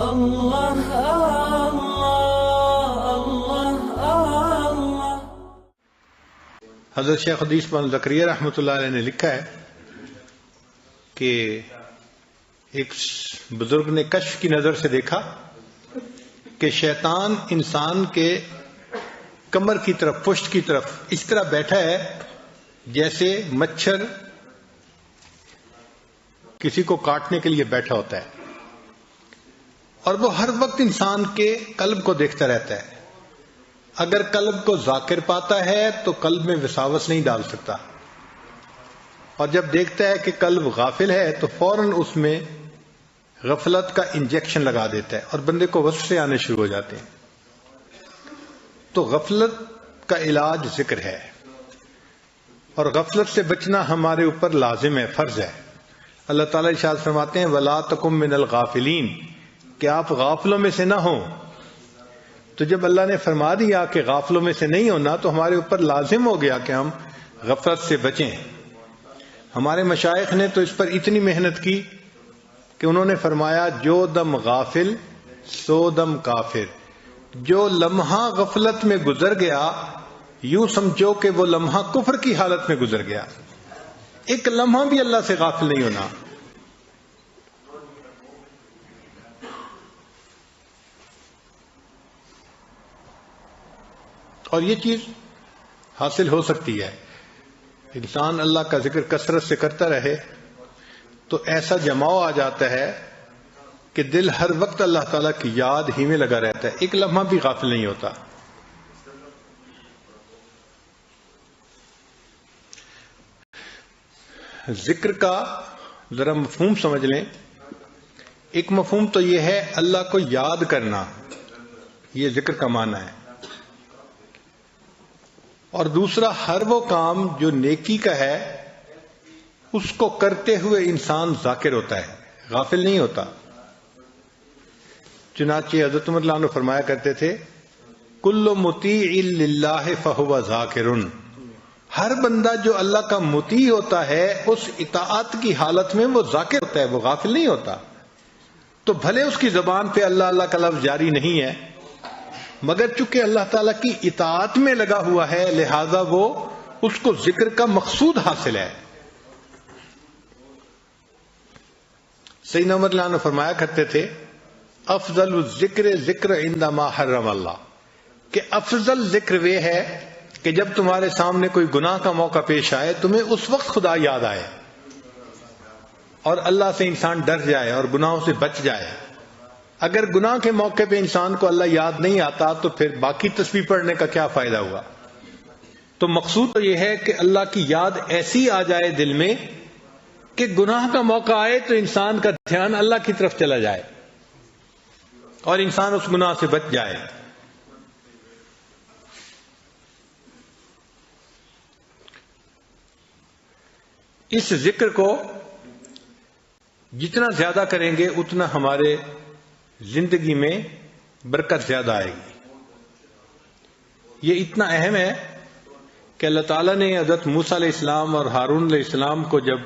اللہ اللہ۔ حضرت شیخ حدیث مولانا زکریا رحمۃ اللہ علیہ نے لکھا ہے کہ ایک بزرگ نے کشف کی نظر سے دیکھا کہ شیطان انسان کے کمر کی طرف، پشت کی طرف اس طرح بیٹھا ہے جیسے مچھر کسی کو کاٹنے کے لیے بیٹھا ہوتا ہے، اور وہ ہر وقت انسان کے قلب کو دیکھتا رہتا ہے۔ اگر قلب کو ذاکر پاتا ہے تو قلب میں وساوس نہیں ڈال سکتا، اور جب دیکھتا ہے کہ قلب غافل ہے تو فوراً اس میں غفلت کا انجیکشن لگا دیتا ہے اور بندے کو وسوسے آنے شروع ہو جاتے ہیں۔ تو غفلت کا علاج ذکر ہے، اور غفلت سے بچنا ہمارے اوپر لازم ہے، فرض ہے۔ اللہ تعالیٰ ارشاد فرماتے ہیں وَلَا تَكُن مِّنَ الْغَافِلِينَ، کہ آپ غافلوں میں سے نہ ہوں۔ تو جب اللہ نے فرما دیا کہ غافلوں میں سے نہیں ہونا تو ہمارے اوپر لازم ہو گیا کہ ہم غفلت سے بچیں۔ ہمارے مشائخ نے تو اس پر اتنی محنت کی کہ انہوں نے فرمایا جو دم غافل سو دم کافر، جو لمحہ غفلت میں گزر گیا یوں سمجھو کہ وہ لمحہ کفر کی حالت میں گزر گیا۔ ایک لمحہ بھی اللہ سے غافل نہیں ہونا۔ اور یہ چیز حاصل ہو سکتی ہے، انسان اللہ کا ذکر کثرت سے کرتا رہے تو ایسا جماؤ آ جاتا ہے کہ دل ہر وقت اللہ تعالیٰ کی یاد ہی میں لگا رہتا ہے، ایک لمحہ بھی غافل نہیں ہوتا۔ ذکر کا ذرا مفہوم سمجھ لیں۔ ایک مفہوم تو یہ ہے اللہ کو یاد کرنا، یہ ذکر کا معنی ہے، اور دوسرا ہر وہ کام جو نیکی کا ہے اس کو کرتے ہوئے انسان ذاکر ہوتا ہے، غافل نہیں ہوتا۔ چنانچہ حضرت عمر رضی اللہ عنہ فرمایا کرتے تھے کل مطیع للہ فہو ذاکر، ہر بندہ جو اللہ کا مطیع ہوتا ہے اس اطاعت کی حالت میں وہ ذاکر ہوتا ہے، وہ غافل نہیں ہوتا۔ تو بھلے اس کی زبان پہ اللہ اللہ کا لفظ جاری نہیں ہے، مگر چونکہ اللہ تعالیٰ کی اطاعت میں لگا ہوا ہے لہذا وہ اس کو ذکر کا مقصود حاصل ہے۔ سیدنا عمر رضی اللہ عنہ فرمایا کرتے تھے افضل الذکر ذکر عندما حرم اللہ، کہ افضل ذکر وہ ہے کہ جب تمہارے سامنے کوئی گناہ کا موقع پیش آئے تمہیں اس وقت خدا یاد آئے اور اللہ سے انسان ڈر جائے اور گناہوں سے بچ جائے۔ اگر گناہ کے موقع پہ انسان کو اللہ یاد نہیں آتا تو پھر باقی تسبیح پڑھنے کا کیا فائدہ ہوا؟ تو مقصود تو یہ ہے کہ اللہ کی یاد ایسی آ جائے دل میں کہ گناہ کا موقع آئے تو انسان کا دھیان اللہ کی طرف چلا جائے اور انسان اس گناہ سے بچ جائے۔ اس ذکر کو جتنا زیادہ کریں گے اتنا ہمارے زندگی میں برکت زیادہ آئے گی۔ یہ اتنا اہم ہے کہ اللہ تعالیٰ نے حضرت موسیٰ علیہ السلام اور ہارون علیہ السلام کو جب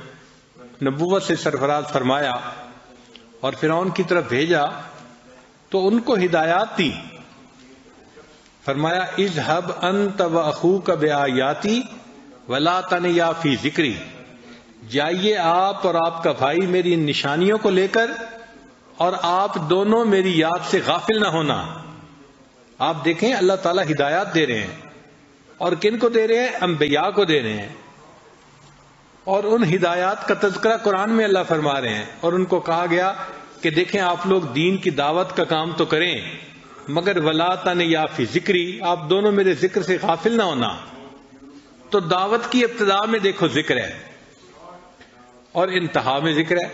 نبوت سے سرفراز فرمایا اور فرعون کی طرف بھیجا تو ان کو ہدایات دی۔ فرمایا اذهب انت واخوک بآیاتی ولا تنیا فی ذکری، جائیے آپ اور آپ کا بھائی میری ان نشانیوں کو لے کر اور آپ دونوں میری یاد سے غافل نہ ہونا۔ آپ دیکھیں اللہ تعالیٰ ہدایات دے رہے ہیں، اور کن کو دے رہے ہیں؟ انبیاء کو دے رہے ہیں، اور ان ہدایات کا تذکرہ قرآن میں اللہ فرما رہے ہیں، اور ان کو کہا گیا کہ دیکھیں آپ لوگ دین کی دعوت کا کام تو کریں مگر ولا تنیا فی ذکری، آپ دونوں میرے ذکر سے غافل نہ ہونا۔ تو دعوت کی ابتدا میں دیکھو ذکر ہے اور انتہا میں ذکر ہے۔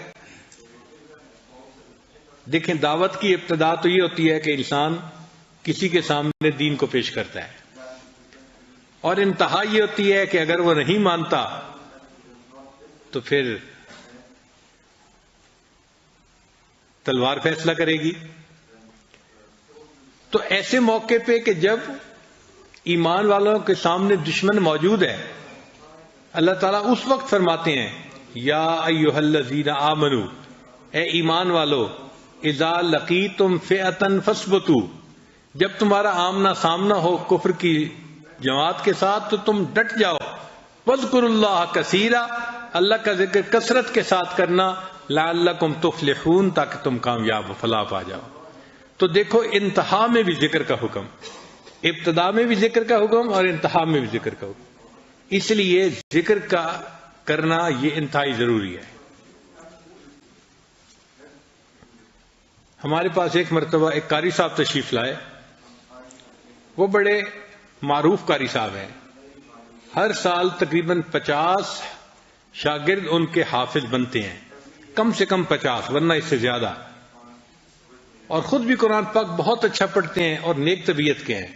دیکھیں دعوت کی ابتدا تو یہ ہوتی ہے کہ انسان کسی کے سامنے دین کو پیش کرتا ہے، اور انتہا یہ ہوتی ہے کہ اگر وہ نہیں مانتا تو پھر تلوار فیصلہ کرے گی۔ تو ایسے موقع پہ کہ جب ایمان والوں کے سامنے دشمن موجود ہے، اللہ تعالیٰ اس وقت فرماتے ہیں یا ایھا الذین آمنو، اے ایمان والو اذا لقیتم فئۃ فاثبتوا، جب تمہارا آمنا سامنا ہو کفر کی جماعت کے ساتھ تو تم ڈٹ جاؤ. واذکروا اللہ کثیرا، اللہ کا ذکر کثرت کے ساتھ کرنا. لعلکم تفلحون، تاکہ تم کامیاب و فلاح پا جاؤ. تو دیکھو انتہا میں بھی ذکر کا حکم، ابتدا میں بھی ذکر کا حکم اور انتہا میں بھی ذکر کا حکم. اس لیے ذکر کا کرنا یہ انتہائی ضروری ہے. ہمارے پاس ایک مرتبہ ایک قاری صاحب تشریف لائے. وہ بڑے معروف قاری صاحب ہیں. ہر سال تقریباً 50 شاگرد ان کے حافظ بنتے ہیں، کم سے کم 50 ورنہ اس سے زیادہ. اور خود بھی قرآن پاک بہت اچھا پڑھتے ہیں اور نیک طبیعت کے ہیں.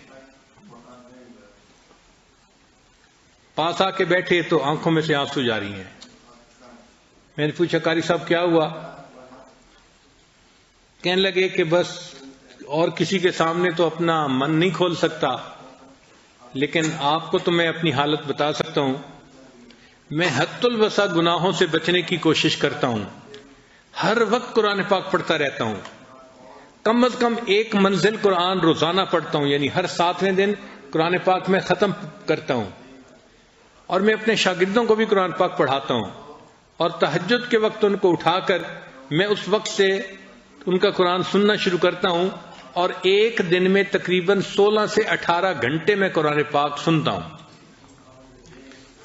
پاس آ کے بیٹھے تو آنکھوں میں سے آنسو جاری ہیں. میں نے پوچھا قاری صاحب کیا ہوا؟ کہنے لگے کہ بس اور کسی کے سامنے تو اپنا من نہیں کھول سکتا، لیکن آپ کو تو میں اپنی حالت بتا سکتا ہوں. میں حد الوسع گناہوں سے بچنے کی کوشش کرتا ہوں، ہر وقت قرآن پاک پڑھتا رہتا ہوں. کم از کم ایک منزل قرآن روزانہ پڑھتا ہوں، یعنی ہر 7ویں دن قرآن پاک میں ختم کرتا ہوں. اور میں اپنے شاگردوں کو بھی قرآن پاک پڑھاتا ہوں. اور تہجد کے وقت ان کو اٹھا کر میں اس وقت سے ان کا قرآن سننا شروع کرتا ہوں. اور ایک دن میں تقریباً 16 سے 18 گھنٹے میں قرآن پاک سنتا ہوں.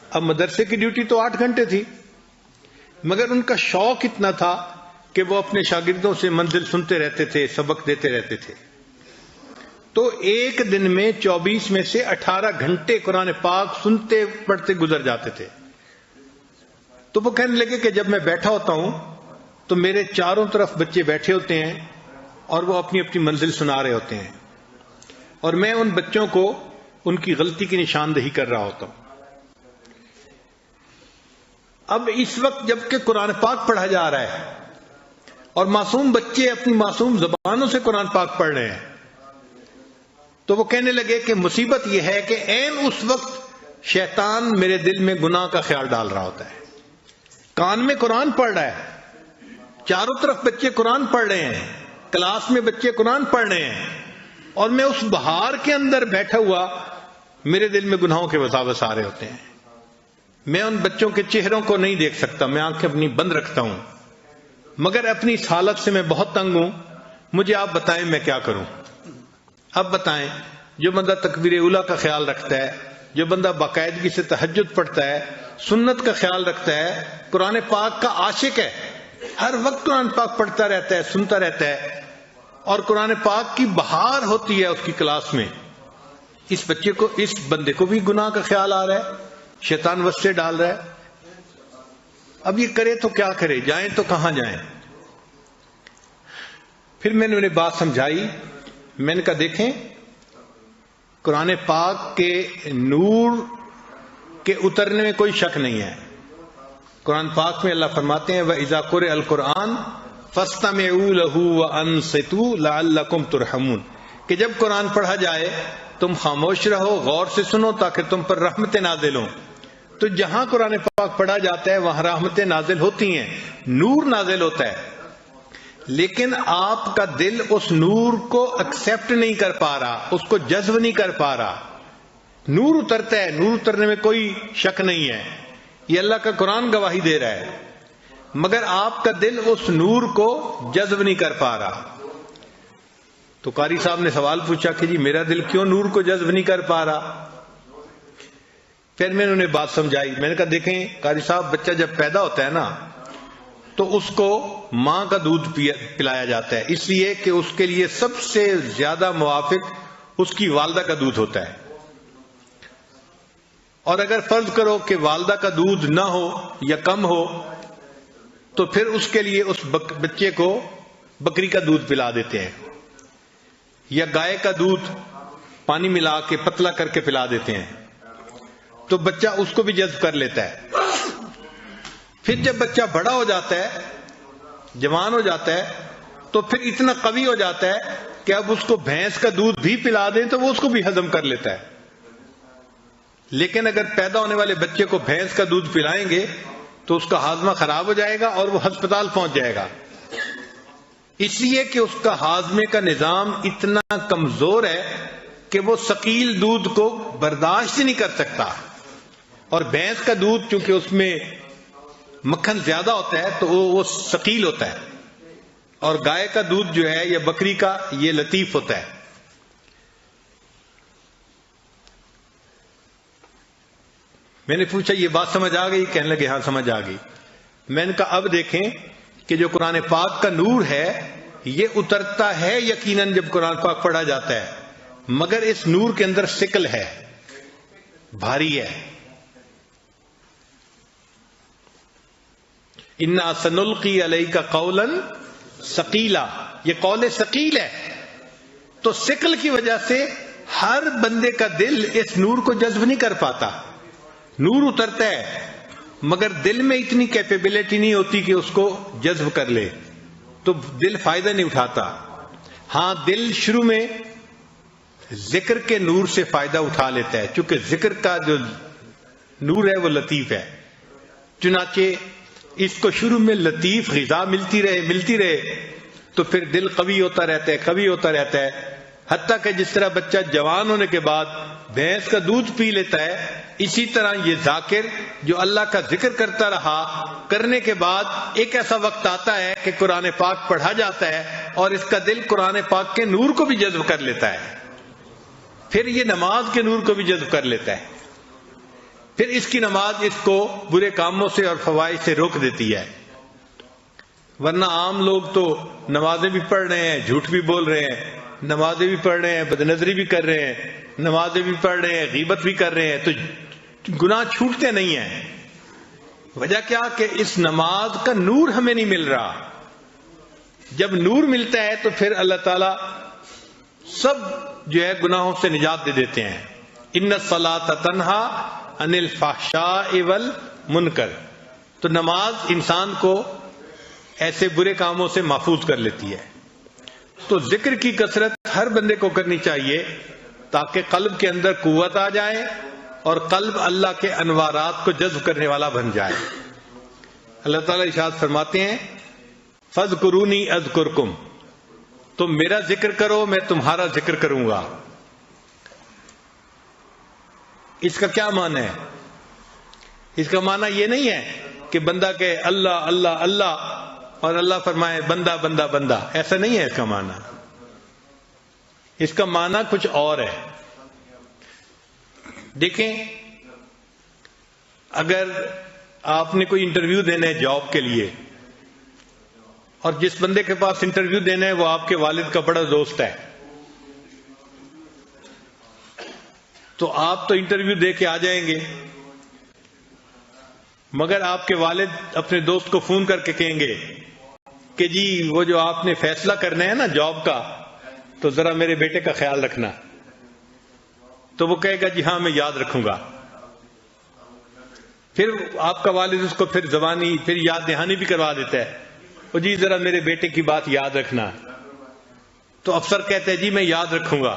اب مدرسے کی ڈیوٹی تو 8 گھنٹے تھی، مگر ان کا شوق اتنا تھا کہ وہ اپنے شاگردوں سے منزل سنتے رہتے تھے، سبق دیتے رہتے تھے. تو ایک دن میں 24 میں سے 18 گھنٹے قرآن پاک سنتے پڑھتے گزر جاتے تھے. تو وہ کہنے لگے کہ جب میں بیٹھا ہوتا ہوں تو میرے چاروں طرف بچے بیٹھے ہوتے ہیں اور وہ اپنی اپنی منزل سنا رہے ہوتے ہیں، اور میں ان بچوں کو ان کی غلطی کی نشاندہی کر رہا ہوتا ہوں. اب اس وقت جب کہ قرآن پاک پڑھا جا رہا ہے اور معصوم بچے اپنی معصوم زبانوں سے قرآن پاک پڑھ رہے ہیں، تو وہ کہنے لگے کہ مصیبت یہ ہے کہ عین اس وقت شیطان میرے دل میں گناہ کا خیال ڈال رہا ہوتا ہے. کان میں قرآن پڑھ رہا ہے، چاروں طرف بچے قرآن پڑھ رہے ہیں، کلاس میں بچے قرآن پڑھ رہے ہیں، اور میں اس بہار کے اندر بیٹھا ہوا میرے دل میں گناہوں کے وساوس آ رہے ہوتے ہیں. میں ان بچوں کے چہروں کو نہیں دیکھ سکتا، میں آنکھیں اپنی بند رکھتا ہوں، مگر اپنی اس حالت سے میں بہت تنگ ہوں. مجھے آپ بتائیں میں کیا کروں؟ اب بتائیں، جو بندہ تکبیر اولیٰ کا خیال رکھتا ہے، جو بندہ باقاعدگی سے تہجد پڑھتا ہے، سنت کا خیال رکھتا ہے، قرآن پاک کا عاشق ہے، ہر وقت قرآن پاک پڑھتا رہتا ہے، سنتا رہتا ہے، اور قرآن پاک کی بہار ہوتی ہے اس کی کلاس میں، اس بچے کو، اس بندے کو بھی گناہ کا خیال آ رہا ہے، شیطان وسوسے ڈال رہا ہے. اب یہ کرے تو کیا کرے، جائیں تو کہاں جائیں؟ پھر میں نے انہیں بات سمجھائی. میں نے کہا دیکھیں، قرآن پاک کے نور کے اترنے میں کوئی شک نہیں ہے. قرآن پاک میں اللہ فرماتے ہیں وَإِذَا قُرِئَ الْقُرْآنُ فَاسْتَمِعُوا لَهُ وَأَنصِتُوا لَعَلَّكُمْ تُرْحَمُونَ، کہ جب قرآن پڑھا جائے تم خاموش رہو، غور سے سنو تاکہ تم پر رحمتیں نازل ہوں. تو جہاں قرآن پاک پڑھا جاتا ہے وہاں رحمتیں نازل ہوتی ہیں، نور نازل ہوتا ہے، لیکن آپ کا دل اس نور کو ایکسپٹ نہیں کر پا رہا، اس کو جذب نہیں کر پا رہا. نور اترتا ہے، نور اترنے میں کوئی شک نہیں ہے، یہ اللہ کا قرآن گواہی دے رہا ہے، مگر آپ کا دل اس نور کو جذب نہیں کر پا رہا. تو قاری صاحب نے سوال پوچھا کہ جی میرا دل کیوں نور کو جذب نہیں کر پا رہا؟ پھر میں نے انہیں بات سمجھائی. میں نے کہا دیکھیں قاری صاحب، بچہ جب پیدا ہوتا ہے نا تو اس کو ماں کا دودھ پلایا جاتا ہے، اس لیے کہ اس کے لیے سب سے زیادہ موافق اس کی والدہ کا دودھ ہوتا ہے. اور اگر فرض کرو کہ والدہ کا دودھ نہ ہو یا کم ہو تو پھر اس کے لیے اس بچے کو بکری کا دودھ پلا دیتے ہیں یا گائے کا دودھ پانی ملا کے پتلا کر کے پلا دیتے ہیں، تو بچہ اس کو بھی جذب کر لیتا ہے. پھر جب بچہ بڑا ہو جاتا ہے، جوان ہو جاتا ہے، تو پھر اتنا قوی ہو جاتا ہے کہ اب اس کو بھینس کا دودھ بھی پلا دیں تو وہ اس کو بھی ہضم کر لیتا ہے. لیکن اگر پیدا ہونے والے بچے کو بھینس کا دودھ پلائیں گے تو اس کا ہاضمہ خراب ہو جائے گا اور وہ ہسپتال پہنچ جائے گا. اس لیے کہ اس کا ہاضمے کا نظام اتنا کمزور ہے کہ وہ ثقیل دودھ کو برداشت نہیں کر سکتا. اور بھینس کا دودھ چونکہ اس میں مکھن زیادہ ہوتا ہے تو وہ ثقیل ہوتا ہے، اور گائے کا دودھ جو ہے یا بکری کا یہ لطیف ہوتا ہے. میں نے پوچھا یہ بات سمجھ آ گئی؟ کہنے لگے ہاں سمجھ آ گئی. میں نے کہا اب دیکھیں کہ جو قرآن پاک کا نور ہے یہ اترتا ہے یقیناً جب قرآن پاک پڑھا جاتا ہے، مگر اس نور کے اندر ثقل ہے، بھاری ہے. انا سنلقی علیک قولا ثقیلا، یہ قول ثقیل ہے. تو ثقل کی وجہ سے ہر بندے کا دل اس نور کو جذب نہیں کر پاتا. نور اترتا ہے مگر دل میں اتنی کیپیبلٹی نہیں ہوتی کہ اس کو جذب کر لے، تو دل فائدہ نہیں اٹھاتا. ہاں دل شروع میں ذکر کے نور سے فائدہ اٹھا لیتا ہے، چونکہ ذکر کا جو نور ہے وہ لطیف ہے. چنانچہ اس کو شروع میں لطیف غذا ملتی رہے تو پھر دل قوی ہوتا رہتا ہے، حتیٰ کہ جس طرح بچہ جوان ہونے کے بعد بھینس کا دودھ پی لیتا ہے، اسی طرح یہ ذاکر جو اللہ کا ذکر کرتا رہا، کرنے کے بعد ایک ایسا وقت آتا ہے کہ قرآن پاک پڑھا جاتا ہے اور اس کا دل قرآن پاک کے نور کو بھی جذب کر لیتا ہے. پھر یہ نماز کے نور کو بھی جذب کر لیتا ہے. پھر اس کی نماز اس کو برے کاموں سے اور فوائد سے روک دیتی ہے. ورنہ عام لوگ تو نمازیں بھی پڑھ رہے ہیں، جھوٹ بھی بول رہے ہیں، نمازیں بھی پڑھ رہے ہیں، بدنظری بھی کر رہے ہیں، نمازیں بھی پڑھ رہے ہیں، غیبت بھی کر رہے ہیں، تو گناہ چھوٹتے نہیں ہیں. وجہ کیا کہ اس نماز کا نور ہمیں نہیں مل رہا. جب نور ملتا ہے تو پھر اللہ تعالیٰ سب جو ہے گناہوں سے نجات دے دیتے ہیں. ان الصلاۃ تنہا عن الفحشاء والمنکر. تو نماز انسان کو ایسے برے کاموں سے محفوظ کر لیتی ہے. تو ذکر کی کثرت ہر بندے کو کرنی چاہیے تاکہ قلب کے اندر قوت آ جائے اور قلب اللہ کے انوارات کو جذب کرنے والا بن جائے. اللہ تعالیٰ ارشاد فرماتے ہیں فاذکرونی اذکرکم، تم میرا ذکر کرو میں تمہارا ذکر کروں گا. اس کا کیا معنی ہے؟ اس کا معنی یہ نہیں ہے کہ بندہ کہ اللہ اللہ اللہ اور اللہ فرمائے بندہ بندہ بندہ، ایسا نہیں ہے اس کا معنی. اس کا معنی کچھ اور ہے. دیکھیں اگر آپ نے کوئی انٹرویو دینا ہے جاب کے لیے اور جس بندے کے پاس انٹرویو دینا ہے وہ آپ کے والد کا بڑا دوست ہے، تو آپ تو انٹرویو دے کے آ جائیں گے، مگر آپ کے والد اپنے دوست کو فون کر کے کہیں گے کہ جی وہ جو آپ نے فیصلہ کرنا ہے نا جاب کا، تو ذرا میرے بیٹے کا خیال رکھنا. تو وہ کہے گا جی ہاں میں یاد رکھوں گا. پھر آپ کا والد اس کو پھر زبانی پھر یاد دہانی بھی کروا دیتا ہے، وہ جی ذرا میرے بیٹے کی بات یاد رکھنا. تو افسر کہتے ہیں جی میں یاد رکھوں گا.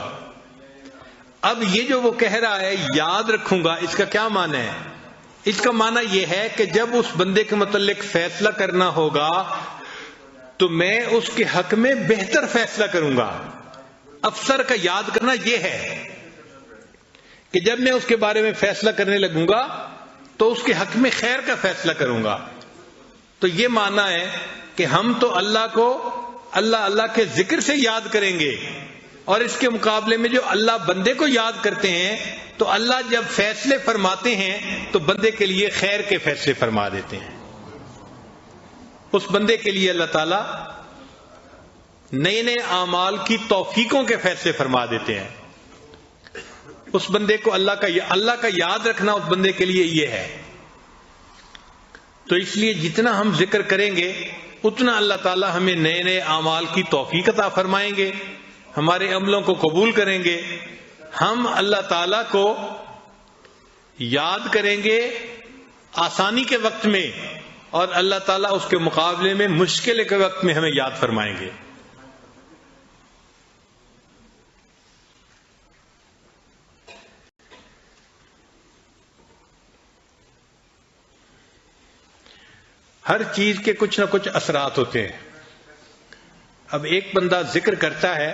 اب یہ جو وہ کہہ رہا ہے یاد رکھوں گا، اس کا کیا معنی ہے؟ اس کا معنی یہ ہے کہ جب اس بندے کے متعلق فیصلہ کرنا ہوگا تو میں اس کے حق میں بہتر فیصلہ کروں گا. افسر کا یاد کرنا یہ ہے کہ جب میں اس کے بارے میں فیصلہ کرنے لگوں گا تو اس کے حق میں خیر کا فیصلہ کروں گا. تو یہ معنی ہے کہ ہم تو اللہ کو اللہ کے ذکر سے یاد کریں گے، اور اس کے مقابلے میں جو اللہ بندے کو یاد کرتے ہیں تو اللہ جب فیصلے فرماتے ہیں تو بندے کے لیے خیر کے فیصلے فرما دیتے ہیں. اس بندے کے لیے اللہ تعالیٰ نئے نئے اعمال کی توفیقوں کے فیصلے فرما دیتے ہیں. اس بندے کو اللہ کا یاد رکھنا اس بندے کے لیے یہ ہے. تو اس لیے جتنا ہم ذکر کریں گے اتنا اللہ تعالیٰ ہمیں نئے نئے اعمال کی توفیق عطا فرمائیں گے، ہمارے عملوں کو قبول کریں گے. ہم اللہ تعالیٰ کو یاد کریں گے آسانی کے وقت میں، اور اللہ تعالیٰ اس کے مقابلے میں مشکل کے وقت میں ہمیں یاد فرمائیں گے. ہر چیز کے کچھ نہ کچھ اثرات ہوتے ہیں. اب ایک بندہ ذکر کرتا ہے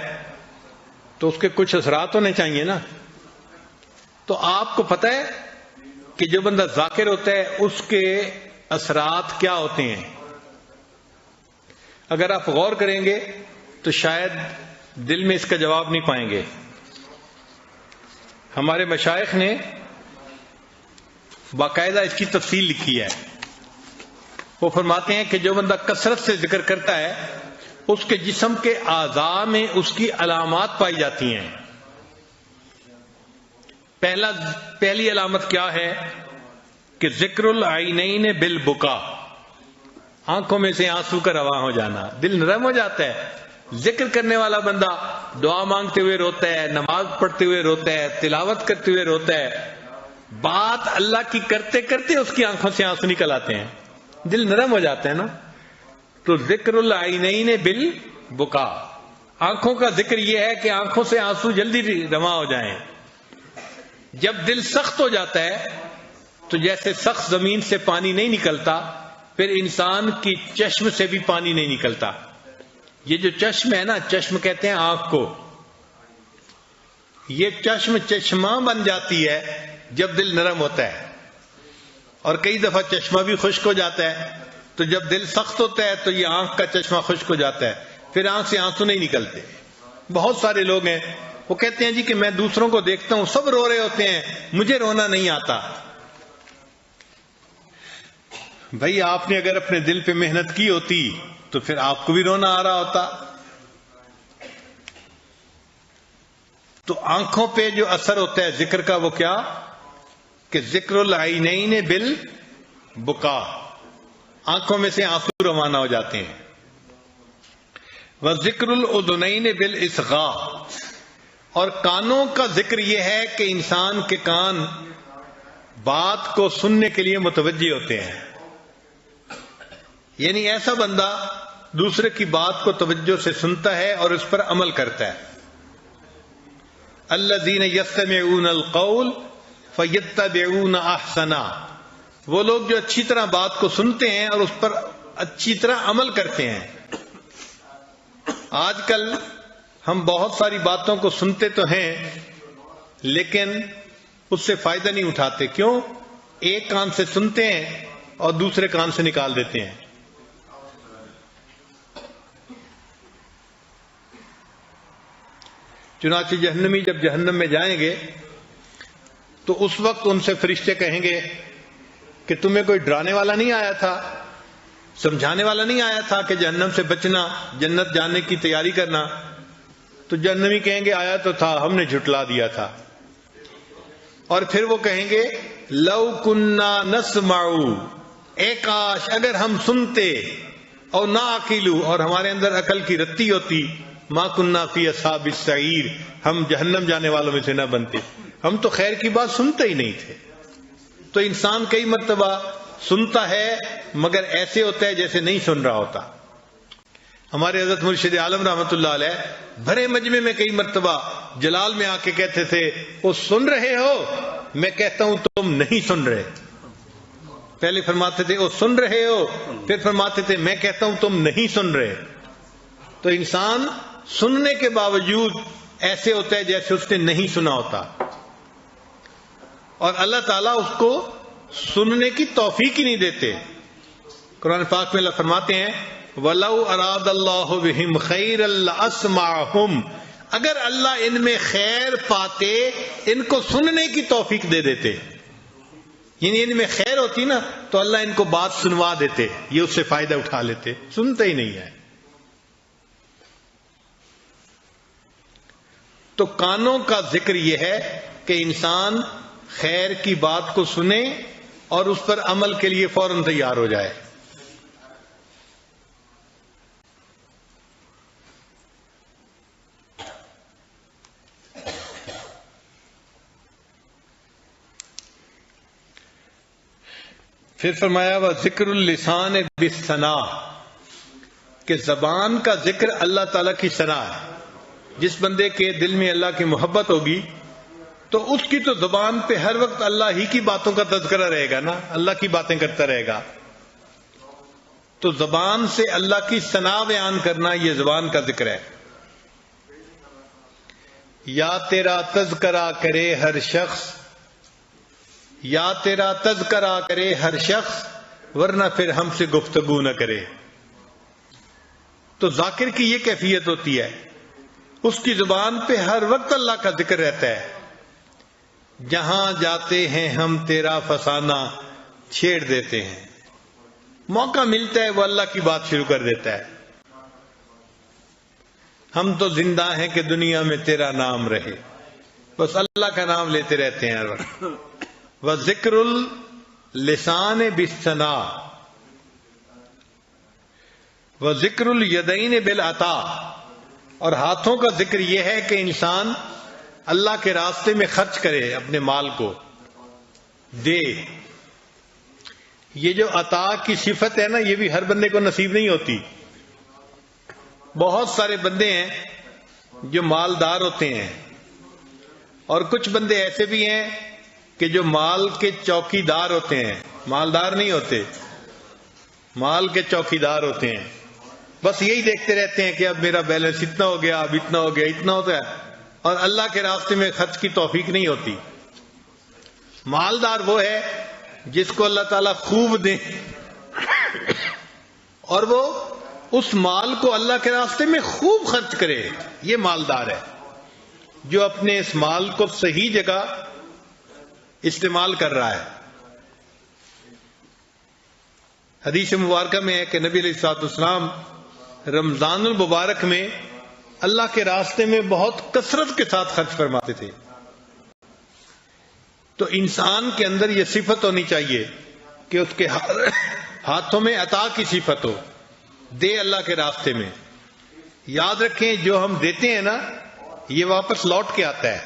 تو اس کے کچھ اثرات ہونے چاہیے نا. تو آپ کو پتہ ہے کہ جو بندہ ذاکر ہوتا ہے اس کے اثرات کیا ہوتے ہیں؟ اگر آپ غور کریں گے تو شاید دل میں اس کا جواب نہیں پائیں گے. ہمارے مشائخ نے باقاعدہ اس کی تفصیل لکھی ہے. وہ فرماتے ہیں کہ جو بندہ کثرت سے ذکر کرتا ہے اس کے جسم کے اعضاء میں اس کی علامات پائی جاتی ہیں. پہلی علامت کیا ہے کہ ذکر العینین بالبکا، آنکھوں میں سے آنسو کا رواں ہو جانا، دل نرم ہو جاتا ہے. ذکر کرنے والا بندہ دعا مانگتے ہوئے روتا ہے، نماز پڑھتے ہوئے روتا ہے، تلاوت کرتے ہوئے روتا ہے، بات اللہ کی کرتے کرتے اس کی آنکھوں سے آنسو نکل آتے ہیں، دل نرم ہو جاتا ہے نا. تو ذکر العینین بالبکا، آنکھوں کا ذکر یہ ہے کہ آنکھوں سے آنسو جلدی رواں ہو جائیں. جب دل سخت ہو جاتا ہے تو جیسے سخت زمین سے پانی نہیں نکلتا، پھر انسان کی چشم سے بھی پانی نہیں نکلتا. یہ جو چشم ہے نا، چشم کہتے ہیں آنکھ کو، یہ چشم چشمہ بن جاتی ہے جب دل نرم ہوتا ہے. اور کئی دفعہ چشمہ بھی خشک ہو جاتا ہے. تو جب دل سخت ہوتا ہے تو یہ آنکھ کا چشمہ خشک ہو جاتا ہے، پھر آنکھ سے آنسو نہیں نکلتے. بہت سارے لوگ ہیں وہ کہتے ہیں جی کہ میں دوسروں کو دیکھتا ہوں سب رو رہے ہوتے ہیں، مجھے رونا نہیں آتا. بھائی آپ نے اگر اپنے دل پہ محنت کی ہوتی تو پھر آپ کو بھی رونا آ رہا ہوتا. تو آنکھوں پہ جو اثر ہوتا ہے ذکر کا وہ کیا کہ ذکر العینین بالبکا، آنکھوں میں سے آنسو روانہ ہو جاتے ہیں. وذکر الاذنین بالاصغاء، اور کانوں کا ذکر یہ ہے کہ انسان کے کان بات کو سننے کے لیے متوجہ ہوتے ہیں. یعنی ایسا بندہ دوسرے کی بات کو توجہ سے سنتا ہے اور اس پر عمل کرتا ہے. الذین یستمعون القول فیتبعون احسنا، وہ لوگ جو اچھی طرح بات کو سنتے ہیں اور اس پر اچھی طرح عمل کرتے ہیں. آج کل ہم بہت ساری باتوں کو سنتے تو ہیں لیکن اس سے فائدہ نہیں اٹھاتے. کیوں؟ ایک کان سے سنتے ہیں اور دوسرے کان سے نکال دیتے ہیں. چنانچہ جہنمی جب جہنم میں جائیں گے تو اس وقت ان سے فرشتے کہیں گے کہ تمہیں کوئی ڈرانے والا نہیں آیا تھا، سمجھانے والا نہیں آیا تھا کہ جہنم سے بچنا، جنت جانے کی تیاری کرنا؟ تو جہنمی کہیں گے آیا تو تھا، ہم نے جھٹلا دیا تھا. اور پھر وہ کہیں گے لو کننا نسمع، اے کاش اگر ہم سنتے، اور نعقلوا، اور ہمارے اندر عقل کی رتی ہوتی، ما کننا فی اصحاب السعیر، ہم جہنم جانے والوں میں سے نہ بنتے. ہم تو خیر کی بات سنتے ہی نہیں تھے. تو انسان کئی مرتبہ سنتا ہے مگر ایسے ہوتا ہے جیسے نہیں سن رہا ہوتا. ہمارے حضرت مرشد عالم رحمۃ اللہ علیہ بھرے مجمع میں کئی مرتبہ جلال میں آ کے کہتے تھے وہ سن رہے ہو؟ میں کہتا ہوں تم نہیں سن رہے. پہلے فرماتے تھے وہ سن رہے ہو، پھر فرماتے تھے میں کہتا ہوں تم نہیں سن رہے. تو انسان سننے کے باوجود ایسے ہوتا ہے جیسے اس نے نہیں سنا ہوتا. اور اللہ تعالیٰ اس کو سننے کی توفیق ہی نہیں دیتے. قرآن پاک میں اللہ فرماتے ہیں وَلَوْ أَرَادَ اللَّهُ بِهِمْ خَيْرًا لَأَسْمَعَهُمْ، اگر اللہ ان میں خیر پاتے ان کو سننے کی توفیق دے دیتے. یعنی ان میں خیر ہوتی نا تو اللہ ان کو بات سنوا دیتے، یہ اس سے فائدہ اٹھا لیتے. سنتے ہی نہیں ہے. تو کانوں کا ذکر یہ ہے کہ انسان خیر کی بات کو سنے اور اس پر عمل کے لیے فوراً تیار ہو جائے. پھر فرمایا وہ ذکر اللسان بالثناء، کہ زبان کا ذکر اللہ تعالیٰ کی ثنا ہے. جس بندے کے دل میں اللہ کی محبت ہوگی تو اس کی تو زبان پہ ہر وقت اللہ ہی کی باتوں کا تذکرہ رہے گا نا، اللہ کی باتیں کرتا رہے گا. تو زبان سے اللہ کی ثنا بیان کرنا یہ زبان کا ذکر ہے. یا تیرا تذکرہ کرے ہر شخص، یا تیرا تذکرہ کرے ہر شخص، ورنہ پھر ہم سے گفتگو نہ کرے. تو ذاکر کی یہ کیفیت ہوتی ہے، اس کی زبان پہ ہر وقت اللہ کا ذکر رہتا ہے. جہاں جاتے ہیں ہم تیرا فسانہ چھیڑ دیتے ہیں، موقع ملتا ہے وہ اللہ کی بات شروع کر دیتا ہے. ہم تو زندہ ہیں کہ دنیا میں تیرا نام رہے، بس اللہ کا نام لیتے رہتے ہیں ہر وقت. وذکر اللسان بالثناء وذکر الیدین بالعطاء، اور ہاتھوں کا ذکر یہ ہے کہ انسان اللہ کے راستے میں خرچ کرے، اپنے مال کو دے. یہ جو عطا کی صفت ہے نا، یہ بھی ہر بندے کو نصیب نہیں ہوتی. بہت سارے بندے ہیں جو مالدار ہوتے ہیں، اور کچھ بندے ایسے بھی ہیں کہ جو مال کے چوکی دار ہوتے ہیں، مالدار نہیں ہوتے، مال کے چوکی دار ہوتے ہیں. بس یہی دیکھتے رہتے ہیں کہ اب میرا بیلنس اتنا ہو گیا، اب اتنا ہو گیا، اتنا ہوتا ہے، اور اللہ کے راستے میں خرچ کی توفیق نہیں ہوتی. مالدار وہ ہے جس کو اللہ تعالیٰ خوب دے اور وہ اس مال کو اللہ کے راستے میں خوب خرچ کرے. یہ مالدار ہے جو اپنے اس مال کو صحیح جگہ استعمال کر رہا ہے. حدیث مبارکہ میں ہے کہ نبی علیہ الصلوۃ والسلام رمضان المبارک میں اللہ کے راستے میں بہت کثرت کے ساتھ خرچ فرماتے تھے. تو انسان کے اندر یہ صفت ہونی چاہیے کہ اس کے ہاتھوں میں عطا کی صفت ہو، دے اللہ کے راستے میں. یاد رکھیں جو ہم دیتے ہیں نا، یہ واپس لوٹ کے آتا ہے،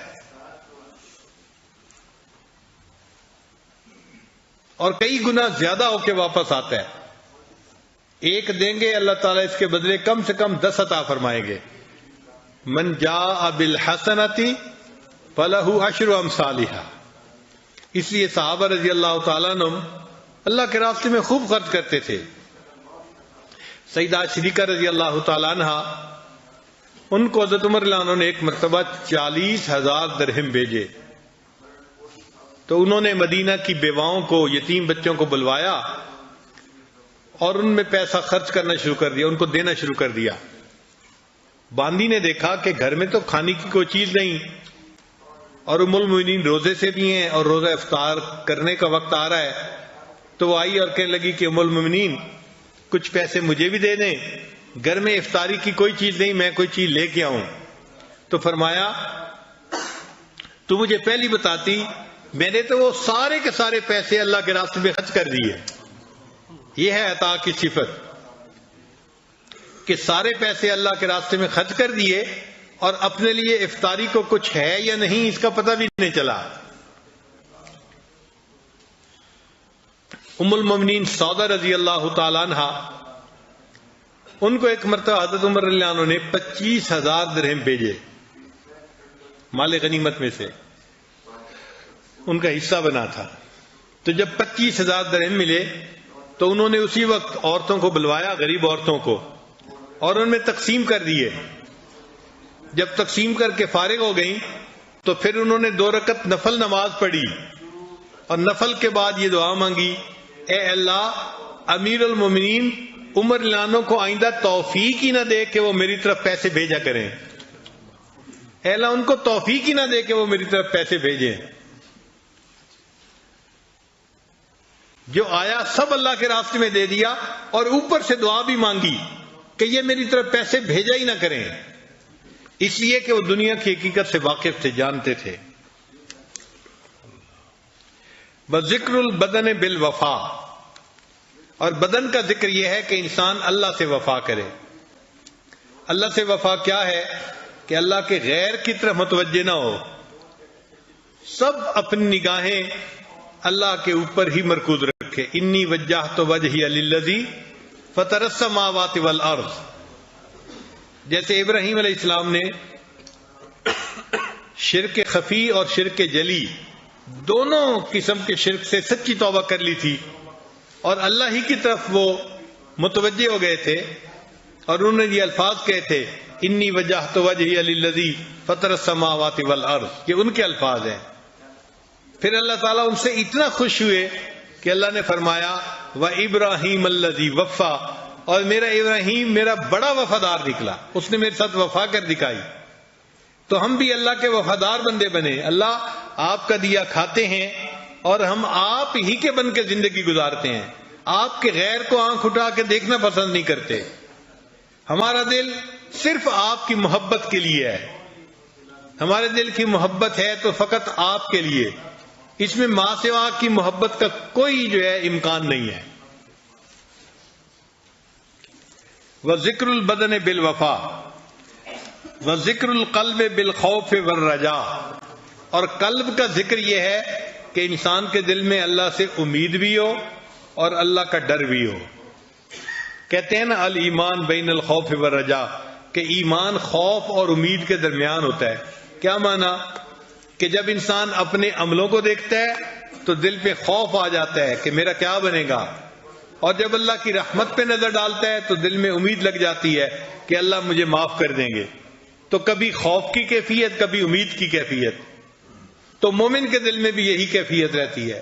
اور کئی گنا زیادہ ہو کے واپس آتا ہے. ایک دیں گے اللہ تعالیٰ اس کے بدلے کم سے کم 10 عطا فرمائیں گے. من جاء بالحسنۃ فلہ عشر امثالھا. اس لیے صحابہ رضی اللہ تعالیٰ عنہ اللہ کے راستے میں خوب خرچ کرتے تھے. سیدہ شریکہ رضی اللہ تعالیٰ عنہ، ان کو حضرت عمر رضی اللہ عنہ نے ایک مرتبہ 40,000 درہم بھیجے. تو انہوں نے مدینہ کی بیواؤں کو، یتیم بچوں کو بلوایا اور ان میں پیسہ خرچ کرنا شروع کر دیا، ان کو دینا شروع کر دیا. باندی نے دیکھا کہ گھر میں تو کھانے کی کوئی چیز نہیں، اور ام المؤمنین روزے سے بھی ہیں اور روزہ افطار کرنے کا وقت آ رہا ہے. تو وہ آئی اور کہنے لگی کہ ام المؤمنین کچھ پیسے مجھے بھی دے دیں، گھر میں افطاری کی کوئی چیز نہیں، میں کوئی چیز لے کے آؤں. تو فرمایا تو مجھے پہلی بتاتی، میں نے تو وہ سارے کے سارے پیسے اللہ کے راستے میں خرچ کر دیے. یہ ہے عطا کی صفت کہ سارے پیسے اللہ کے راستے میں خرچ کر دیے، اور اپنے لیے افطاری کو کچھ ہے یا نہیں اس کا پتہ بھی نہیں چلا. ام المؤمنین سودہ رضی اللہ تعالیٰ عنہ، ان کو ایک مرتبہ حضرت عمر رضی اللہ عنہ نے 25,000 درہم بھیجے مال غنیمت میں سے، ان کا حصہ بنا تھا. تو جب 25,000 درہم ملے تو انہوں نے اسی وقت عورتوں کو بلوایا، غریب عورتوں کو، اور ان میں تقسیم کر دیے. جب تقسیم کر کے فارغ ہو گئیں تو پھر انہوں نے 2 رکعت نفل نماز پڑھی، اور نفل کے بعد یہ دعا مانگی، اے اللہ امیر المومنین عمر رضی اللہ عنہ کو آئندہ توفیق ہی نہ دے کہ وہ میری طرف پیسے بھیجا کریں. اے اللہ ان کو توفیق ہی نہ دے کہ وہ میری طرف پیسے بھیجیں. جو آیا سب اللہ کے راستے میں دے دیا، اور اوپر سے دعا بھی مانگی کہ یہ میری طرف پیسے بھیجا ہی نہ کریں، اس لیے کہ وہ دنیا کی حقیقت سے واقف تھے، جانتے تھے. بذکر البدن بالوفا، اور بدن کا ذکر یہ ہے کہ انسان اللہ سے وفا کرے. اللہ سے وفا کیا ہے کہ اللہ کے غیر کی طرف متوجہ نہ ہو، سب اپنی نگاہیں اللہ کے اوپر ہی مرکوز رکھے. انی وجہت وجہی للذی فطر السماوات والارض. جیسے ابراہیم علیہ السلام نے شرک خفی اور شرک جلی دونوں قسم کے شرک سے سچی توبہ کر لی تھی، اور اللہ ہی کی طرف وہ متوجہ ہو گئے تھے اور انہوں نے یہ الفاظ کہے تھے انی وجہت وجہی للذی فطر السماوات والارض، یہ ان کے الفاظ ہیں۔ پھر اللہ تعالیٰ ان سے اتنا خوش ہوئے کہ اللہ نے فرمایا وَإِبْرَاهِيمَ الَّذِي وَفَّى، اور میرا ابراہیم میرا بڑا وفادار نکلا، اس نے میرے ساتھ وفا کر دکھائی۔ تو ہم بھی اللہ کے وفادار بندے بنے۔ اللہ آپ کا دیا کھاتے ہیں اور ہم آپ ہی کے بن کے زندگی گزارتے ہیں، آپ کے غیر کو آنکھ اٹھا کے دیکھنا پسند نہیں کرتے۔ ہمارا دل صرف آپ کی محبت کے لیے ہے، ہمارے دل کی محبت ہے تو فقط آپ کے لیے، اس میں ماں سوا کی محبت کا کوئی امکان نہیں ہے۔ وَذِكْرُ الْبَدَنِ بِالْوَفَاءِ وَذِكْرُ الْقَلْبِ بِالْخَوْفِ وَالرَّجَاءِ، اور قلب کا ذکر یہ ہے کہ انسان کے دل میں اللہ سے امید بھی ہو اور اللہ کا ڈر بھی ہو۔ کہتے ہیں نا الایمان بین الخوف والرجاء، کہ ایمان خوف اور امید کے درمیان ہوتا ہے۔ کیا معنی؟ کہ جب انسان اپنے عملوں کو دیکھتا ہے تو دل پہ خوف آ جاتا ہے کہ میرا کیا بنے گا، اور جب اللہ کی رحمت پہ نظر ڈالتا ہے تو دل میں امید لگ جاتی ہے کہ اللہ مجھے معاف کر دیں گے۔ تو کبھی خوف کی کیفیت، کبھی امید کی کیفیت۔ تو مومن کے دل میں بھی یہی کیفیت رہتی ہے،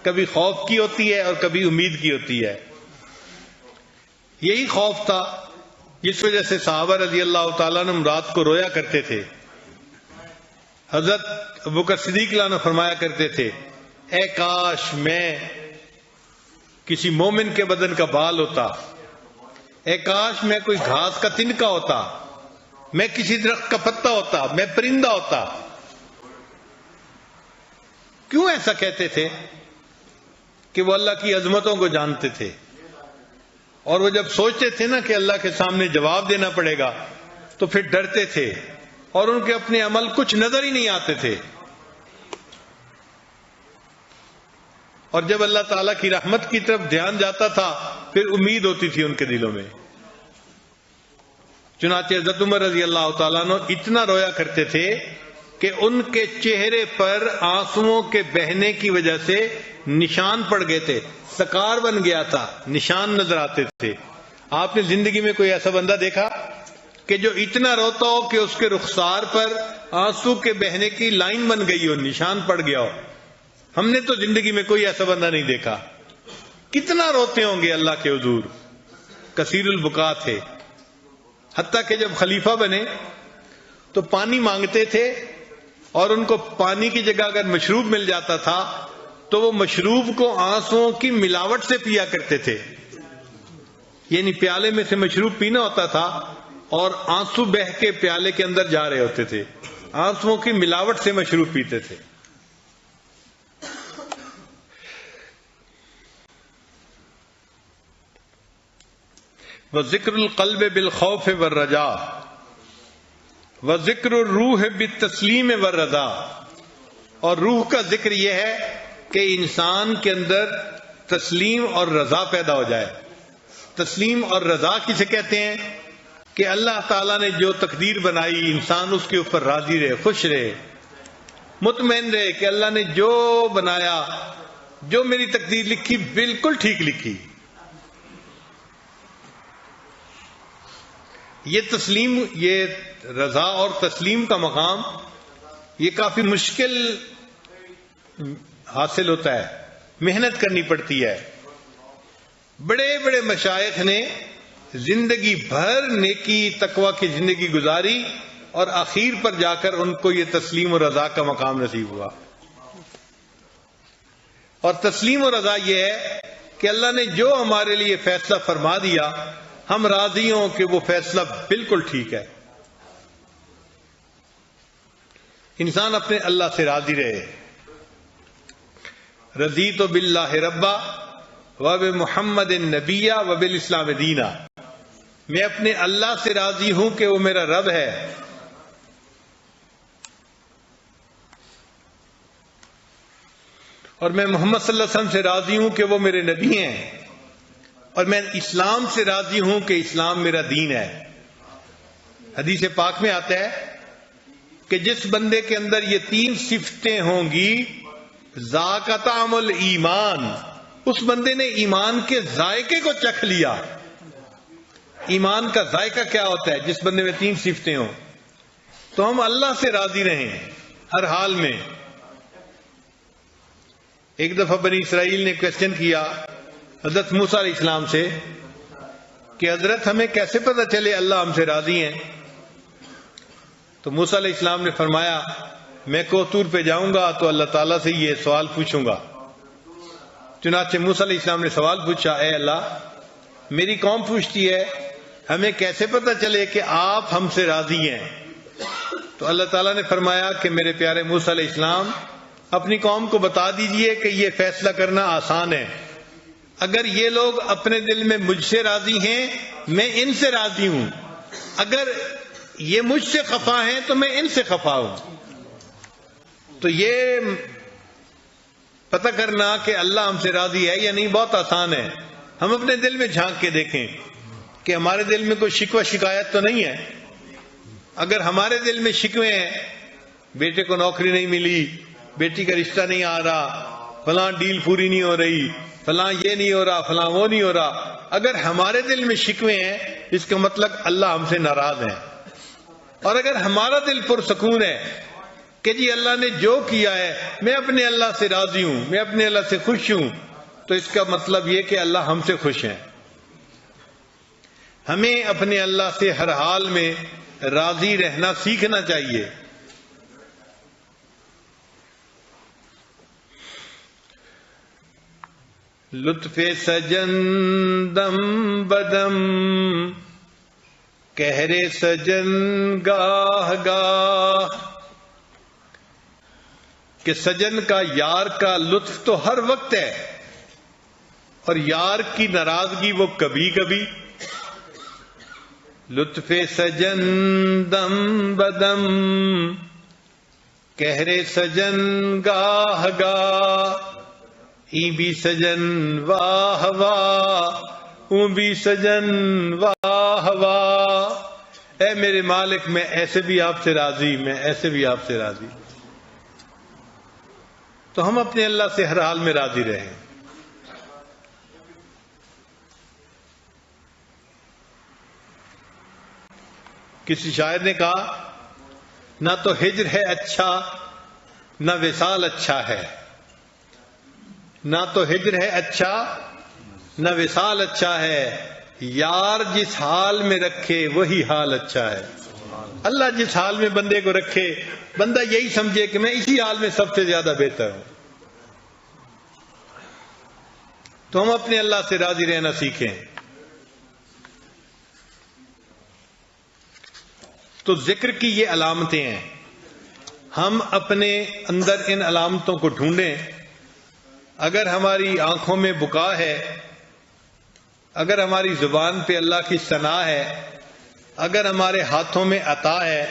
کبھی خوف کی ہوتی ہے اور کبھی امید کی ہوتی ہے۔ یہی خوف تھا جس وجہ سے صحابہ رضی اللہ تعالیٰ عنہ رات کو رویا کرتے تھے۔ حضرت ابوبکر صدیق عنہ فرمایا کرتے تھے اے کاش میں کسی مومن کے بدن کا بال ہوتا، اے کاش میں کوئی گھاس کا تنکا ہوتا، میں کسی درخت کا پتا ہوتا، میں پرندہ ہوتا۔ کیوں ایسا کہتے تھے؟ کہ وہ اللہ کی عظمتوں کو جانتے تھے، اور وہ جب سوچتے تھے نا کہ اللہ کے سامنے جواب دینا پڑے گا تو پھر ڈرتے تھے، اور ان کے اپنے عمل کچھ نظر ہی نہیں آتے تھے۔ اور جب اللہ تعالیٰ کی رحمت کی طرف دھیان جاتا تھا پھر امید ہوتی تھی ان کے دلوں میں۔ چنانچہ حضرت عمر رضی اللہ تعالیٰ عنہ اتنا رویا کرتے تھے کہ ان کے چہرے پر آنسوؤں کے بہنے کی وجہ سے نشان پڑ گئے تھے، سکار بن گیا تھا، نشان نظر آتے تھے۔ آپ نے زندگی میں کوئی ایسا بندہ دیکھا کہ جو اتنا روتا ہو کہ اس کے رخسار پر آنسو کے بہنے کی لائن بن گئی ہو، نشان پڑ گیا ہو؟ ہم نے تو زندگی میں کوئی ایسا بندہ نہیں دیکھا۔ کتنا روتے ہوں گے اللہ کے حضور، کثیر البکا تھے۔ حتیٰ کہ جب خلیفہ بنے تو پانی مانگتے تھے، اور ان کو پانی کی جگہ اگر مشروب مل جاتا تھا تو وہ مشروب کو آنسوؤں کی ملاوٹ سے پیا کرتے تھے۔ یعنی پیالے میں سے مشروب پینا ہوتا تھا اور آنسو بہ کے پیالے کے اندر جا رہے ہوتے تھے، آنسوؤں کی ملاوٹ سے مشروب پیتے تھے۔ وَذِكْرُ الْقَلْبِ بِالْخَوْفِ وَالرَّجَاءِ وَذِكْرُ الرُّوحِ بِالتَّسْلِيمِ وَالرَّضَاءِ، اور روح کا ذکر یہ ہے کہ انسان کے اندر تسلیم اور رضا پیدا ہو جائے۔ تسلیم اور رضا کسے کہتے ہیں؟ کہ اللہ تعالیٰ نے جو تقدیر بنائی انسان اس کے اوپر راضی رہے، خوش رہے، مطمئن رہے کہ اللہ نے جو بنایا، جو میری تقدیر لکھی بالکل ٹھیک لکھی۔ یہ تسلیم، یہ رضا اور تسلیم کا مقام یہ کافی مشکل حاصل ہوتا ہے، محنت کرنی پڑتی ہے۔ بڑے بڑے مشائخ نے زندگی بھر نیکی تقوی کی زندگی گزاری اور آخر پر جا کر ان کو یہ تسلیم و رضا کا مقام نصیب ہوا۔ اور تسلیم و رضا یہ ہے کہ اللہ نے جو ہمارے لیے فیصلہ فرما دیا ہم راضی ہوں کہ وہ فیصلہ بالکل ٹھیک ہے۔ انسان اپنے اللہ سے راضی رہے۔ رضیت باللہ ربا وبمحمد نبیا وبالاسلام دینا، میں اپنے اللہ سے راضی ہوں کہ وہ میرا رب ہے، اور میں محمد صلی اللہ علیہ وسلم سے راضی ہوں کہ وہ میرے نبی ہیں، اور میں اسلام سے راضی ہوں کہ اسلام میرا دین ہے۔ حدیث پاک میں آتا ہے کہ جس بندے کے اندر یہ تین صفتیں ہوں گی، ذاق طعم الایمان، اس بندے نے ایمان کے ذائقے کو چکھ لیا۔ ایمان کا ذائقہ کیا ہوتا ہے؟ جس بندے میں 3 صفتیں ہوں تو ہم اللہ سے راضی رہیں ہر حال میں۔ ایک دفعہ بنی اسرائیل نے کویسچن کیا حضرت موسیٰ علیہ السلام سے کہ حضرت ہمیں کیسے پتہ چلے اللہ ہم سے راضی ہیں؟ تو موسیٰ علیہ السلام نے فرمایا میں کوہ طور پہ جاؤں گا تو اللہ تعالیٰ سے یہ سوال پوچھوں گا۔ چنانچہ موسیٰ علیہ السلام نے سوال پوچھا، اے اللہ میری قوم پوچھتی ہے ہمیں کیسے پتہ چلے کہ آپ ہم سے راضی ہیں؟ تو اللہ تعالیٰ نے فرمایا کہ میرے پیارے موسیٰ علیہ السلام اپنی قوم کو بتا دیجئے کہ یہ فیصلہ کرنا آسان ہے، اگر یہ لوگ اپنے دل میں مجھ سے راضی ہیں میں ان سے راضی ہوں، اگر یہ مجھ سے خفا ہیں تو میں ان سے خفا ہوں۔ تو یہ پتہ کرنا کہ اللہ ہم سے راضی ہے یا نہیں بہت آسان ہے۔ ہم اپنے دل میں جھانک کے دیکھیں کہ ہمارے دل میں کوئی شکوہ شکایت تو نہیں ہے۔ اگر ہمارے دل میں شکوے ہیں، بیٹے کو نوکری نہیں ملی، بیٹی کا رشتہ نہیں آ رہا، فلاں ڈیل پوری نہیں ہو رہی، فلاں یہ نہیں ہو رہا، فلاں وہ نہیں ہو رہا، اگر ہمارے دل میں شکوے ہیں اس کا مطلب اللہ ہم سے ناراض ہے۔ اور اگر ہمارا دل پرسکون ہے کہ جی اللہ نے جو کیا ہے میں اپنے اللہ سے راضی ہوں، میں اپنے اللہ سے خوش ہوں، تو اس کا مطلب یہ کہ اللہ ہم سے خوش ہیں۔ ہمیں اپنے اللہ سے ہر حال میں راضی رہنا سیکھنا چاہیے۔ لطف سجن دم بدم قہر سجن گاہ گاہ، کہ سجن کا یار کا لطف تو ہر وقت ہے اور یار کی ناراضگی وہ کبھی کبھی۔ لطف سجن دم بدم قہر سجن گاہ گاہ، ای بھی سجن واہ واہ اوں بھی سجن واہ واہ، اے میرے مالک میں ایسے بھی آپ سے راضی، میں ایسے بھی آپ سے راضی۔ تو ہم اپنے اللہ سے ہر حال میں راضی رہیں۔ کسی شاعر نے کہا نہ تو ہجر ہے اچھا نہ وصال اچھا ہے، نہ تو ہجر ہے اچھا نہ وصال اچھا ہے، یار جس حال میں رکھے وہی حال اچھا ہے۔ اللہ جس حال میں بندے کو رکھے بندہ یہی سمجھے کہ میں اسی حال میں سب سے زیادہ بہتر ہوں۔ تو ہم اپنے اللہ سے راضی رہنا سیکھیں۔ تو ذکر کی یہ علامتیں ہیں، ہم اپنے اندر ان علامتوں کو ڈھونڈیں۔ اگر ہماری آنکھوں میں بکا ہے، اگر ہماری زبان پہ اللہ کی ثنا ہے، اگر ہمارے ہاتھوں میں عطا ہے،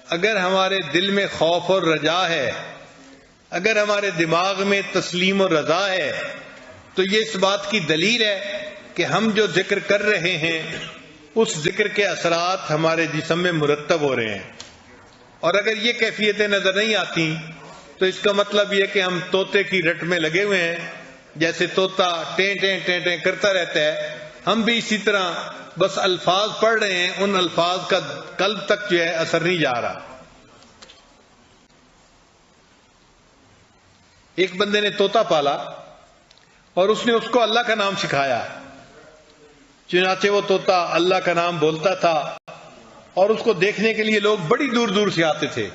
اگر ہمارے دل میں خوف اور رجا ہے، اگر ہمارے دماغ میں تسلیم و رضا ہے، تو یہ اس بات کی دلیل ہے کہ ہم جو ذکر کر رہے ہیں اس ذکر کے اثرات ہمارے جسم میں مرتب ہو رہے ہیں۔ اور اگر یہ کیفیتیں نظر نہیں آتی تو اس کا مطلب یہ کہ ہم طوطے کی رٹ میں لگے ہوئے ہیں، جیسے طوطا ٹیں ٹیں ٹیں ٹیں کرتا رہتا ہے، ہم بھی اسی طرح بس الفاظ پڑھ رہے ہیں، ان الفاظ کا قلب تک جو ہے اثر نہیں جا رہا۔ ایک بندے نے طوطا پالا اور اس نے اس کو اللہ کا نام سکھایا، چنانچہ وہ طوطا اللہ کا نام بولتا تھا اور اس کو دیکھنے کے لیے لوگ بڑی دور دور سے آتے تھے۔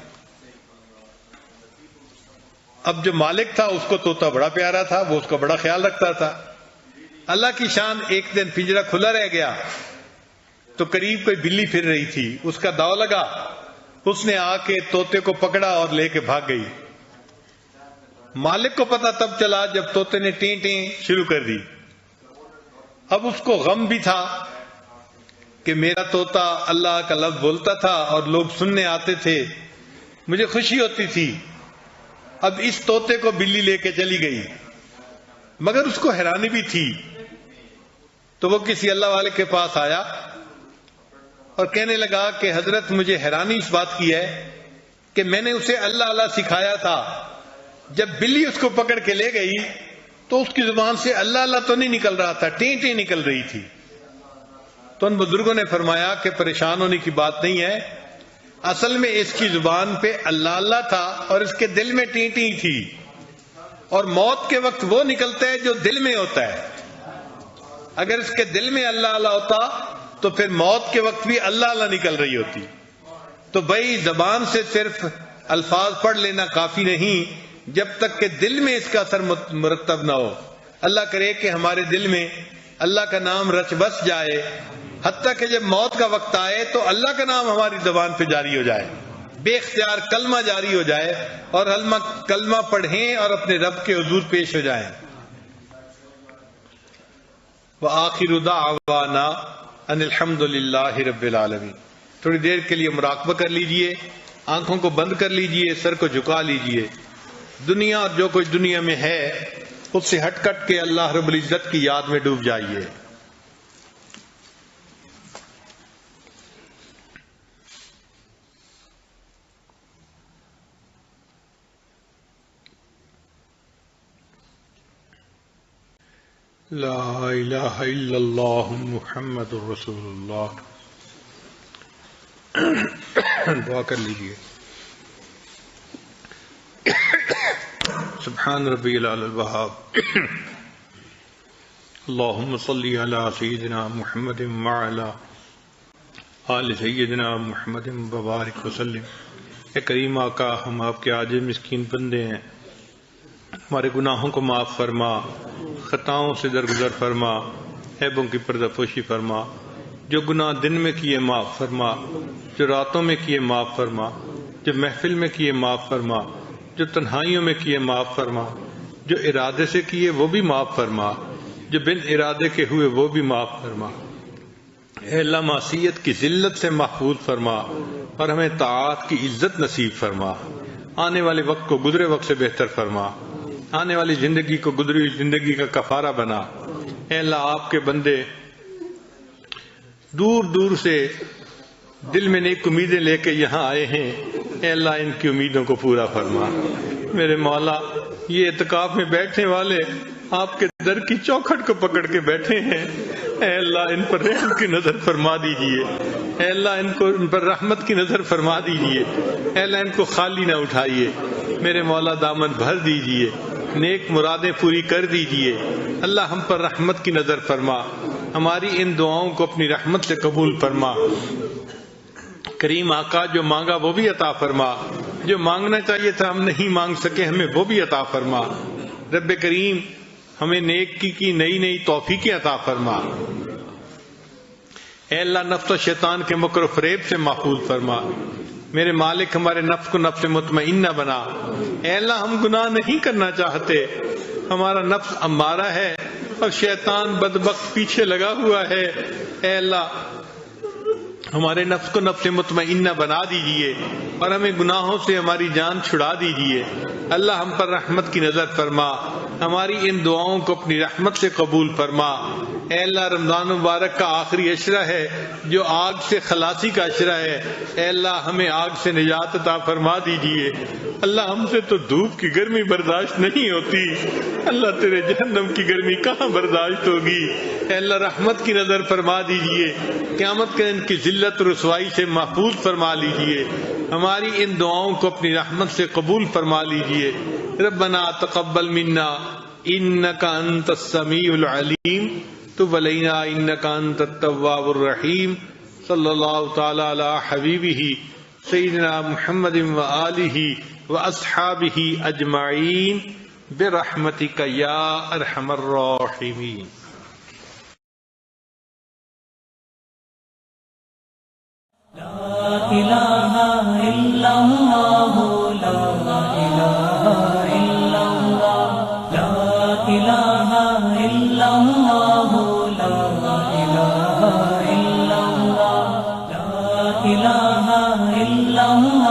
اب جو مالک تھا اس کو طوطا بڑا پیارا تھا، وہ اس کا بڑا خیال رکھتا تھا۔ اللہ کی شان، ایک دن پنجرہ کھلا رہ گیا تو قریب کوئی بلی پھر رہی تھی، اس کا داؤ لگا، اس نے آ کے طوطے کو پکڑا اور لے کے بھاگ گئی۔ مالک کو پتا تب چلا جب طوطے نے ٹیں ٹیں شروع کر دی۔ اب اس کو غم بھی تھا کہ میرا طوطا اللہ کا لفظ بولتا تھا اور لوگ سننے آتے تھے، مجھے خوشی ہوتی تھی۔ اب اس طوطے کو بلی لے کے چلی گئی، مگر اس کو حیرانی بھی تھی۔ تو وہ کسی اللہ والے کے پاس آیا اور کہنے لگا کہ حضرت مجھے حیرانی اس بات کی ہے کہ میں نے اسے اللہ اللہ سکھایا تھا، جب بلی اس کو پکڑ کے لے گئی تو اس کی زبان سے اللہ اللہ تو نہیں نکل رہا تھا، ٹیں ٹیں نکل رہی تھی۔ تو ان بزرگوں نے فرمایا کہ پریشان ہونے کی بات نہیں ہے، اصل میں اس کی زبان پہ اللہ اللہ تھا اور اس کے دل میں ٹی ٹی تھی، اور موت کے وقت وہ نکلتا ہے جو دل میں ہوتا ہے۔ اگر اس کے دل میں اللہ اللہ ہوتا تو پھر موت کے وقت بھی اللہ اللہ نکل رہی ہوتی۔ تو بھائی زبان سے صرف الفاظ پڑھ لینا کافی نہیں جب تک کہ دل میں اس کا اثر مرتب نہ ہو۔ اللہ کرے کہ ہمارے دل میں اللہ کا نام رچ بس جائے، حتیٰ کہ جب موت کا وقت آئے تو اللہ کا نام ہماری زبان پہ جاری ہو جائے، بے اختیار کلمہ جاری ہو جائے اور کلمہ پڑھیں اور اپنے رب کے حضور پیش ہو جائیں۔ وآخر دعوانا ان الحمد للہ رب العالمین۔ تھوڑی دیر کے لیے مراقبہ کر لیجئے، آنکھوں کو بند کر لیجئے، سر کو جھکا لیجئے، دنیا اور جو کچھ دنیا میں ہے اس سے ہٹ کٹ کے اللہ رب العزت کی یاد میں ڈوب جائیے۔ لا الہ الا اللہ محمد رسول اللہ۔ دعا کر لیجئے۔ سبحان ربی العلی الوہاب۔ اللہم صلی علی سیدنا محمد وعلی آل سیدنا محمد وبارک وسلم۔ اے کریم آقا، ہم آپ کے عاجز مسکین بندے ہیں، ہمارے گناہوں کو معاف فرما، خطاؤں سے درگزر فرما، عیبوں کی پردہ پوشی فرما، جو گناہ دن میں کیے معاف فرما، جو راتوں میں کیے معاف فرما، جو محفل میں کیے معاف فرما، جو تنہائیوں میں کیے معاف فرما، جو ارادے سے کیے وہ بھی معاف فرما، جو بن ارادے کے ہوئے وہ بھی معاف فرما۔ اے اللہ، معصیت کی ذلت سے محفوظ فرما اور ہمیں طاعات کی عزت نصیب فرما۔ آنے والے وقت کو گزرے وقت سے بہتر فرما، آنے والی زندگی کو گزری ہوئی زندگی کا کفارہ بنا۔ اے اللہ، آپ کے بندے دور دور سے دل میں نیک امیدیں لے کے یہاں آئے ہیں، اے اللہ ان کی امیدوں کو پورا فرما۔ میرے مولا، یہ اعتکاف میں بیٹھنے والے آپ کے در کی چوکھٹ کو پکڑ کے بیٹھے ہیں، اے اللہ ان پر رحم کی نظر فرما دیجئے، اے اللہ ان پر رحمت کی نظر فرما دیجئے، اے اللہ ان کو خالی نہ اٹھائیے، میرے مولا دامن بھر دیجئے، نیک مرادیں پوری کر دیجئے۔ اللہ ہم پر رحمت کی نظر فرما، ہماری ان دعاؤں کو اپنی رحمت سے قبول فرما۔ کریم آقا، جو مانگا وہ بھی عطا فرما، جو مانگنا چاہیے تھا ہم نہیں مانگ سکے ہمیں وہ بھی عطا فرما۔ رب کریم، ہمیں نیکی کی نئی نئی توفیقیں عطا فرما۔ اے اللہ، نفس و شیطان کے مکر و فریب سے محفوظ فرما۔ میرے مالک، ہمارے نفس کو نفس مطمئنہ بنا۔ اے اللہ، ہم گناہ نہیں کرنا چاہتے، ہمارا نفس امارہ ہے اور شیطان بدبخت پیچھے لگا ہوا ہے۔ اے اللہ، ہمارے نفس کو نفس مطمئنہ بنا دیجئے اور ہمیں گناہوں سے ہماری جان چھڑا دیجئے۔ اللہ ہم پر رحمت کی نظر فرما، ہماری ان دعاؤں کو اپنی رحمت سے قبول فرما۔ اے اللہ، رمضان مبارک کا آخری عشرہ ہے جو آگ سے خلاصی کا عشرہ ہے، اے اللہ ہمیں آگ سے نجات عطا فرما دیجئے۔ اللہ، ہم سے تو دھوپ کی گرمی برداشت نہیں ہوتی، اللہ تیرے جہنم کی گرمی کہاں برداشت ہوگی۔ اے اللہ، رحمت کی نظر فرما دیجئے، قیامت کے دن کی ذلت و رسوائی سے محفوظ فرما لیجئے، ہماری ان دعاؤں کو اپنی رحمت سے قبول فرما لیجئے۔ ربنا تقبل منا انک انت السمیع العلیم، تب علینا انک انت التواب الرحیم۔ صلی اللہ تعالی علی حبیبہ سیدنا محمد وآلہ واصحابہ اجمعین برحمتک یا ارحم الراحمین۔ لا الہ الا اللہ، لا الہ الا اللہ، لا الہ الا اللہ، لا الہ الا اللہ، لا الہ الا اللہ۔